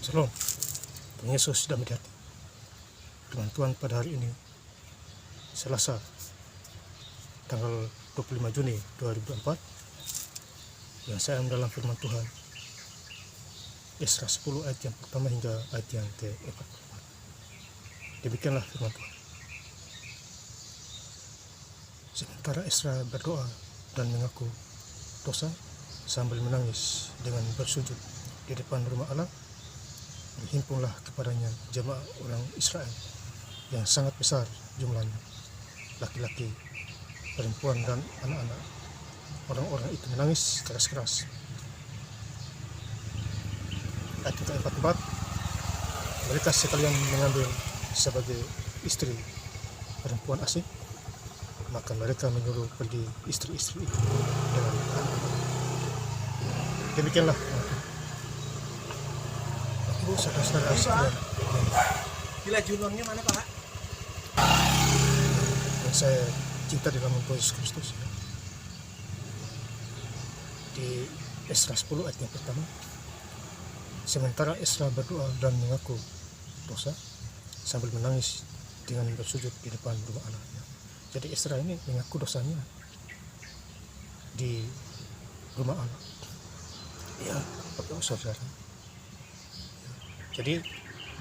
Shalom, Tuhan Yesus sudah mendekati. Firman Tuhan pada hari ini, Selasa, tanggal 25 Juni 2024, yang saya ambil dalam firman Tuhan, Esra 10 ayat yang pertama hingga ayat yang ke-44. Demikianlah firman Tuhan. Sementara Esra berdoa dan mengaku dosa sambil menangis dengan bersujud di depan rumah Allah, berhimpunlah kepadanya jemaah orang Israel yang sangat besar jumlahnya, laki-laki, perempuan, dan anak-anak. Orang-orang itu menangis keras-keras. Ayat ke-44, mereka sekalian mengambil sebagai istri perempuan asing, maka mereka menyuruh pergi istri-istri itu dengan anak-anak. Demikianlah Bu, saudara-saudara sekalian, Bila junongnya mana Pak? yang saya cinta di dalam Tuhan Yesus Kristus, ya. Di Esra 10 ayat yang pertama, sementara Esra berdoa dan mengaku dosa sambil menangis dengan bersujud di depan rumah Allah, ya. Jadi Esra ini mengaku dosanya di rumah Allah, ya, Bapak saudara. Jadi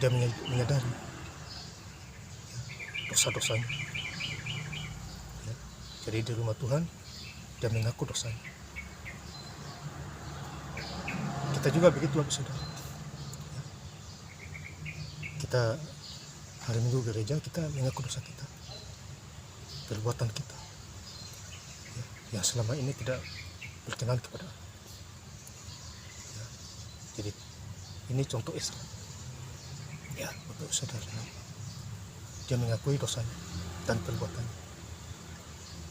dia menyadari dosa-dosanya, ya. Jadi di rumah Tuhan dia mengaku dosanya. Kita juga begitu, saudara, ya. Kita hari Minggu gereja, kita mengaku dosa kita, perbuatan kita, ya, yang selama ini tidak berkenan kepada Allah, ya. Jadi ini contoh Esra, ya, Bapak saudara, dia mengakui dosanya dan perbuatannya,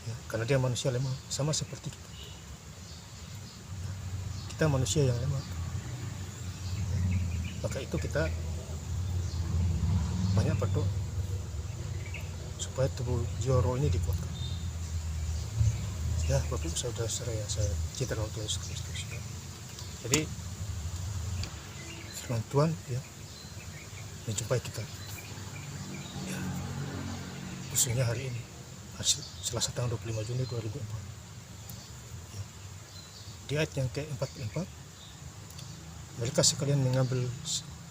ya, karena dia manusia lemah sama seperti kita. Kita manusia yang lemah, ya. Maka itu kita banyak berdoa supaya tubuh jiwa roh ini dikuatkan, ya, Bapak saudara-saudara yang saya cinta dalam Tuhan Yesus Kristus, ya. Jadi firman Tuhan, ya, menjumpai kita, ya, khususnya hari ini, Selasa tanggal 25 Juni 2024, ya. Di ayat yang ke-44, mereka sekalian mengambil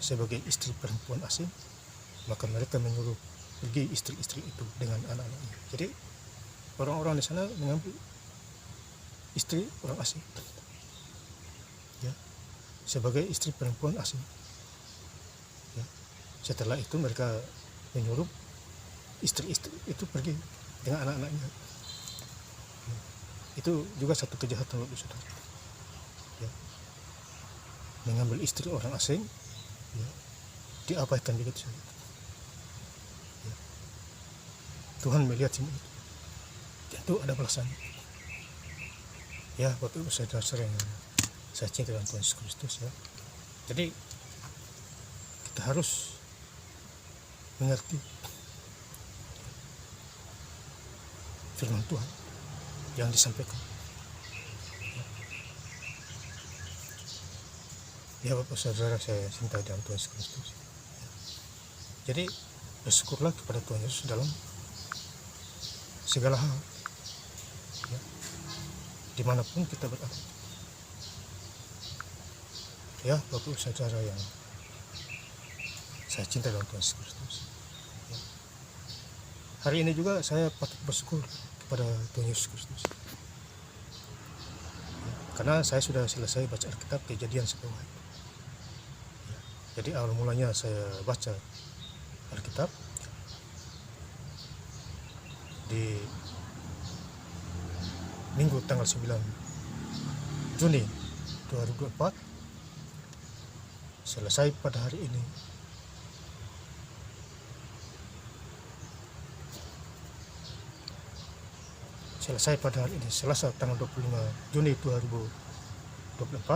sebagai istri perempuan asing, maka mereka menyuruh pergi istri-istri itu dengan anak-anaknya. Jadi orang-orang di sana mengambil istri orang asing, ya, sebagai istri perempuan asing, ya. Setelah itu mereka menyuruh istri-istri itu pergi dengan anak-anaknya, ya. Itu juga satu kejahatan, Bapak saudara, ya. Mengambil istri orang asing, ya, diabaikan begitu saja, ya. Tuhan melihat semua itu, tentu ada balasannya, ya, Bapak Ibu saudara-saudara yang saya cinta dalam Tuhan Yesus Kristus, ya. Jadi kita harus mengerti firman Tuhan yang disampaikan, ya, Bapak saudara saya cinta dalam Tuhan Yesus Kristus, ya. Jadi bersyukurlah kepada Tuhan Yesus dalam segala hal, ya, dimanapun kita berada, ya, Bapak saudara yang saya cinta dalam Tuhan Yesus Kristus, ya. Hari ini juga saya patut bersyukur kepada Tuhan Yesus Kristus, ya, karena saya sudah selesai baca Alkitab Kejadian sampai Wahyu, ya. Jadi awal mulanya saya baca Alkitab di Minggu tanggal 9 Juni 2024, selesai pada hari ini. Selesai pada hari ini, Selasa tanggal 25 Juni 2024.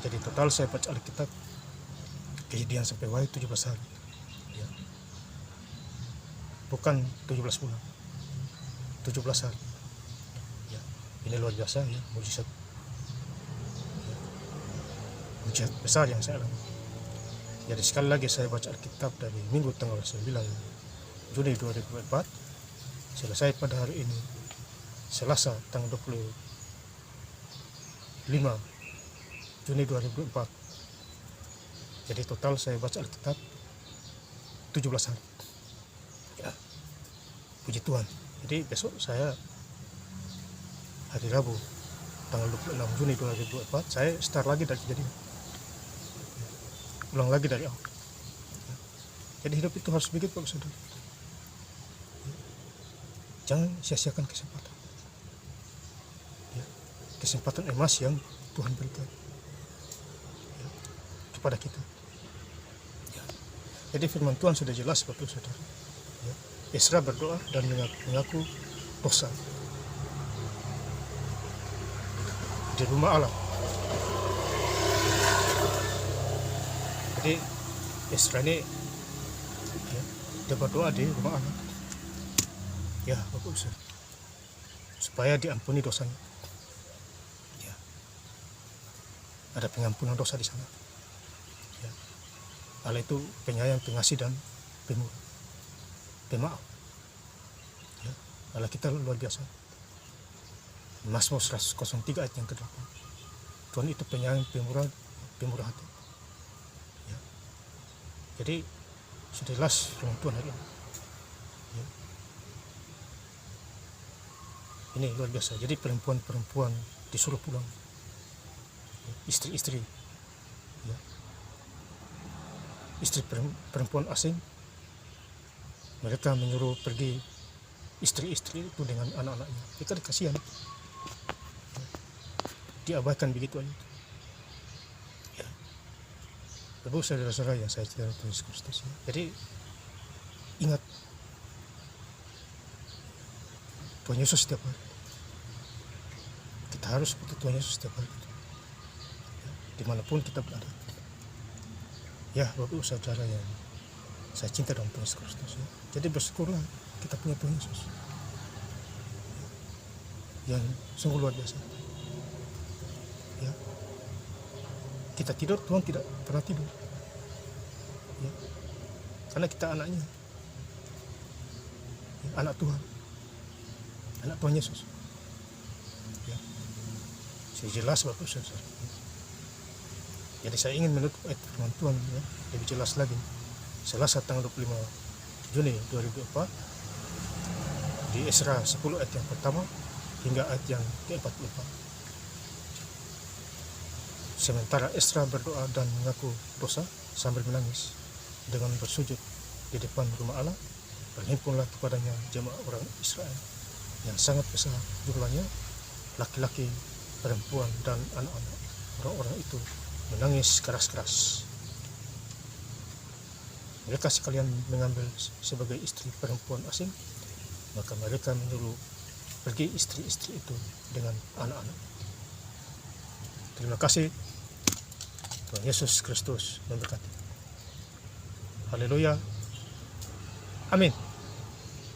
Jadi total saya baca Alkitab Kejadian sampai Wahyu 17 hari, ya. Bukan 17 bulan, 17 hari, ya. Ini luar biasa, ya, mujizat, ya, mujizat besar yang saya alami. Jadi sekali lagi saya baca Alkitab dari Minggu tanggal 9 Juni 2024 selesai pada hari ini Selasa tanggal 25 Juni 2024. Jadi total saya baca Alkitab 17 hari. Ya, puji Tuhan. Jadi besok saya hari Rabu tanggal 26 Juni 2024 saya start lagi dari kejadian. Ulang lagi dari awal. Ya. Jadi hidup itu harus begitu Bapak Saudara. Ya. Jangan sia-siakan kesempatan. Ya. Kesempatan emas yang Tuhan berikan ya, kepada kita. Ya. Jadi firman Tuhan sudah jelas Bapak Saudara. Ya. Esra berdoa dan mengaku dosa di rumah Allah. Jadi Esra ini ya, dia berdoa di rumah Allah. Ya Bapak Saudara, supaya diampuni dosanya. Ya. Ada pengampunan dosa di sana. Ya. Allah itu penyayang, pengasih dan pemaaf. Ya. Allah kita luar biasa. Mazmur 103 ayat yang ke-8. Tuhan itu penyayang, pemurah hati. Ya. Jadi sudah jelas firman Tuhan hari ini. Ya. Ini luar biasa. Jadi perempuan-perempuan disuruh pulang. Ya. Istri-istri. Ya. Istri perempuan asing. Mereka menyuruh pergi istri-istri itu dengan anak-anaknya. Kita kasihan. Diabaikan begitu aja. Ya. Bapak saudara-saudara yang saya cintai Tuhan Yesus Kristus. Ya. Jadi ingat Tuhan Yesus setiap hari. Kita harus butuh Tuhan Yesus setiap hari. Ya. Dimanapun kita berada. Ya Bapak saudara yang saya cinta dengan Tuhan Yesus Kristus. Ya. Jadi bersyukurlah kita punya Tuhan Yesus. Ya. Yang sungguh luar biasa. Ya. Kita tidur, Tuhan tidak pernah tidur. Ya. Karena kita anaknya. Ya, anak Tuhan. Anak Tuhan Yesus. Ya. Saya jelas Bapak Saudara. Jadi saya ingin menutup ayat firman Tuhan ya, lebih jelas lagi. Selasa tanggal 25 Juni 2024 di Esra 10 ayat yang pertama hingga ayat yang ke-44. Sementara Esra berdoa dan mengaku dosa sambil menangis dengan bersujud di depan rumah Allah, berhimpunlah kepadanya jemaah orang Israel yang sangat besar jumlahnya, laki-laki, perempuan, dan anak-anak. Orang-orang itu menangis keras-keras. Mereka sekalian mengambil sebagai istri perempuan asing, maka mereka menyuruh pergi istri-istri itu dengan anak-anak. Terima kasih. Tuhan Yesus Kristus memberkati. Haleluya. Amin.